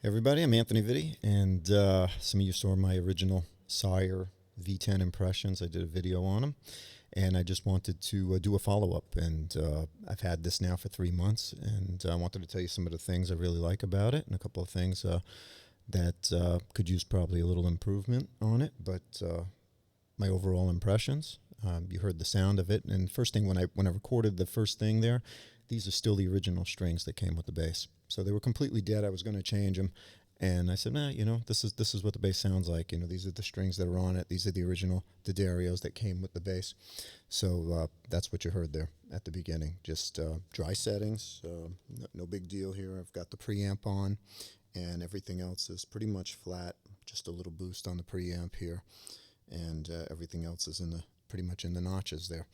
Everybody, I'm Anthony Vitti, and some of you saw my original Sire V10 impressions. I did a video on them, and I just wanted to do a follow-up, and I've had this now for 3 months, and I wanted to tell you some of the things I really like about it, and a couple of things that could use probably a little improvement on it, but my overall impressions. You heard the sound of it, and first thing, when I recorded the first thing there, these are still the original strings that came with the bass. So they were completely dead. I was going to change them, and I said, nah, this is what the bass sounds like. These are the strings that are on it. These are the original D'Addarios that came with the bass. So that's what you heard there at the beginning. Just dry settings, no big deal here. I've got the preamp on, and everything else is pretty much flat. Just a little boost on the preamp here, and everything else is pretty much in the notches there,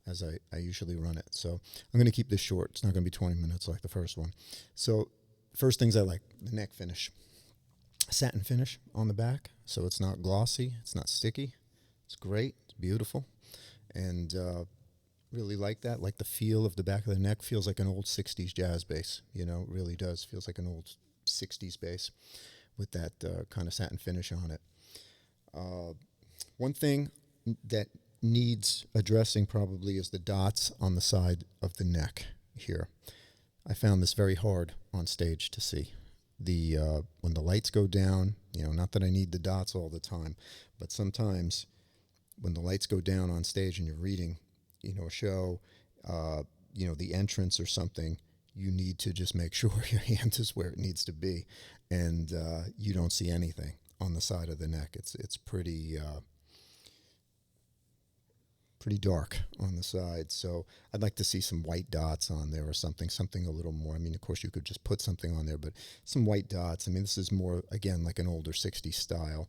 as I usually run it. So I'm going to keep this short. It's not going to be 20 minutes like the first one. So first things I like, the neck finish. Satin finish on the back, so it's not glossy, it's not sticky. It's great, it's beautiful, and really like that. Like the feel of the back of the neck, feels like an old 60s jazz bass. It really does. Feels like an old 60s bass with that kind of satin finish on it. One thing that needs addressing probably is the dots on the side of the neck here. I found this very hard on stage to see. When the lights go down, not that I need the dots all the time, but sometimes when the lights go down on stage and you're reading, a show, the entrance or something, you need to just make sure your hand is where it needs to be, and you don't see anything on the side of the neck. It's pretty dark on the side, so I'd like to see some white dots on there or something a little more. I mean, of course, you could just put something on there, but some white dots. I mean, this is more, again, like an older 60s style,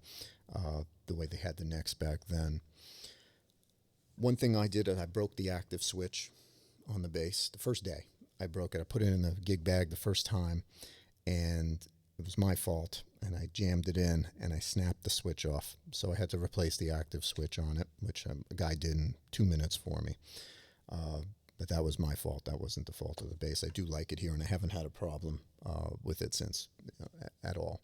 the way they had the necks back then. One thing I did, I broke the active switch on the bass the first day. I broke it. I put it in the gig bag the first time, and it was my fault, and I jammed it in, and I snapped the switch off. So I had to replace the active switch on it, which a guy did in 2 minutes for me. But that was my fault. That wasn't the fault of the bass. I do like it here, and I haven't had a problem with it since at all.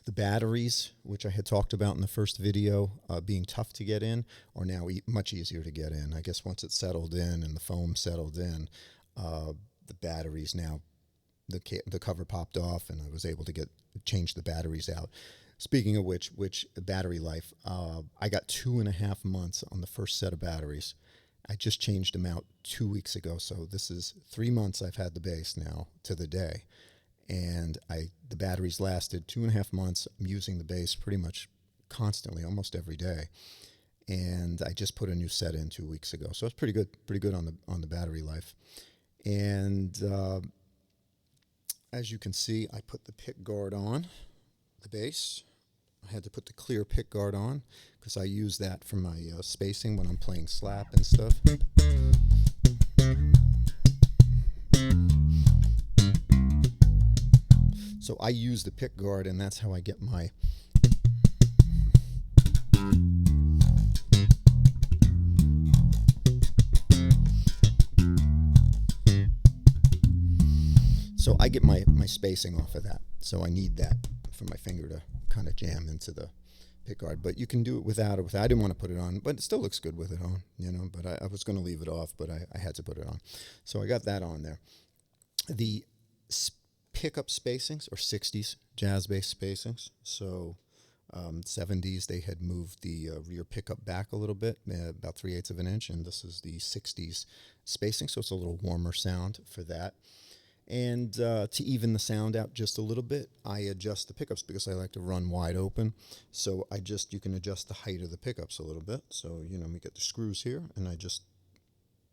The batteries, which I had talked about in the first video, being tough to get in, are now much easier to get in. I guess once it's settled in and the foam settled in, the batteries now, the cover popped off, and I was able to change the batteries out. Speaking of which battery life, I got 2.5 months on the first set of batteries. I just changed them out 2 weeks ago, so this is 3 months I've had the bass now to the day, and the batteries lasted 2.5 months. I'm using the bass pretty much constantly, almost every day, and I just put a new set in 2 weeks ago, so it's pretty good on the battery life. And as you can see, I put the pick guard on the base. I had to put the clear pick guard on because I use that for my spacing when I'm playing slap and stuff. So I use the pick guard, and that's how I get my my spacing off of that. So I need that for my finger to kind of jam into the pick guard. But you can do it without it. I didn't want to put it on, but it still looks good with it on, but I was going to leave it off, but I had to put it on. So I got that on there. The pickup spacings are 60s jazz bass spacings. So 70s, they had moved the rear pickup back a little bit, about 3/8 of an inch, and this is the 60s spacing, so it's a little warmer sound for that. And to even the sound out just a little bit, I adjust the pickups because I like to run wide open. So you can adjust the height of the pickups a little bit. So, we get the screws here, and I just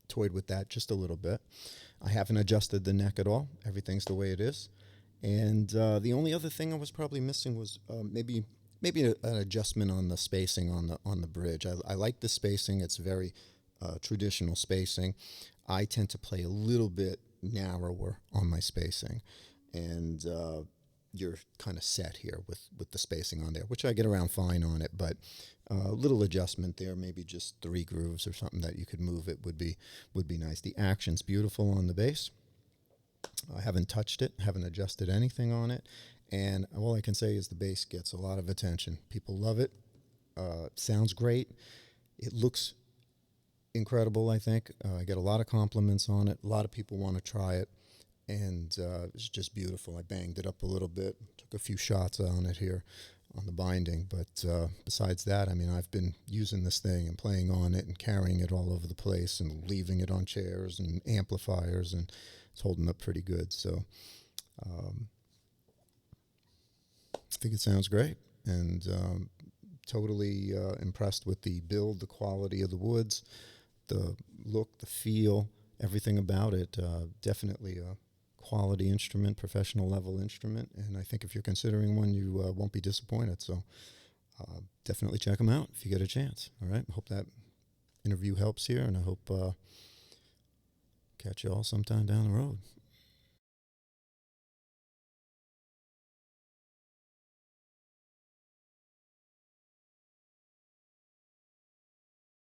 toyed with that just a little bit. I haven't adjusted the neck at all. Everything's the way it is. And the only other thing I was probably missing was maybe an adjustment on the spacing on the bridge. I like the spacing. It's very traditional spacing. I tend to play a little bit narrower on my spacing, and you're kind of set here with the spacing on there, which I get around fine on it, but a little adjustment there, maybe just 3 grooves or something that you could move it would be nice. The action's beautiful on the bass. I haven't touched it, haven't adjusted anything on it, and all I can say is the bass gets a lot of attention. People love it. It sounds great. It looks incredible, I think. I get a lot of compliments on it. A lot of people want to try it, and it's just beautiful. I banged it up a little bit, took a few shots on it here on the binding, but besides that, I've been using this thing and playing on it and carrying it all over the place and leaving it on chairs and amplifiers, and it's holding up pretty good. So I think it sounds great, and totally impressed with the build, the quality of the woods, the look, the feel, everything about it. Definitely a quality instrument, professional level instrument, and I think if you're considering one, you won't be disappointed. So definitely check them out if you get a chance. All right, I hope that interview helps here, and I hope catch you all sometime down the road.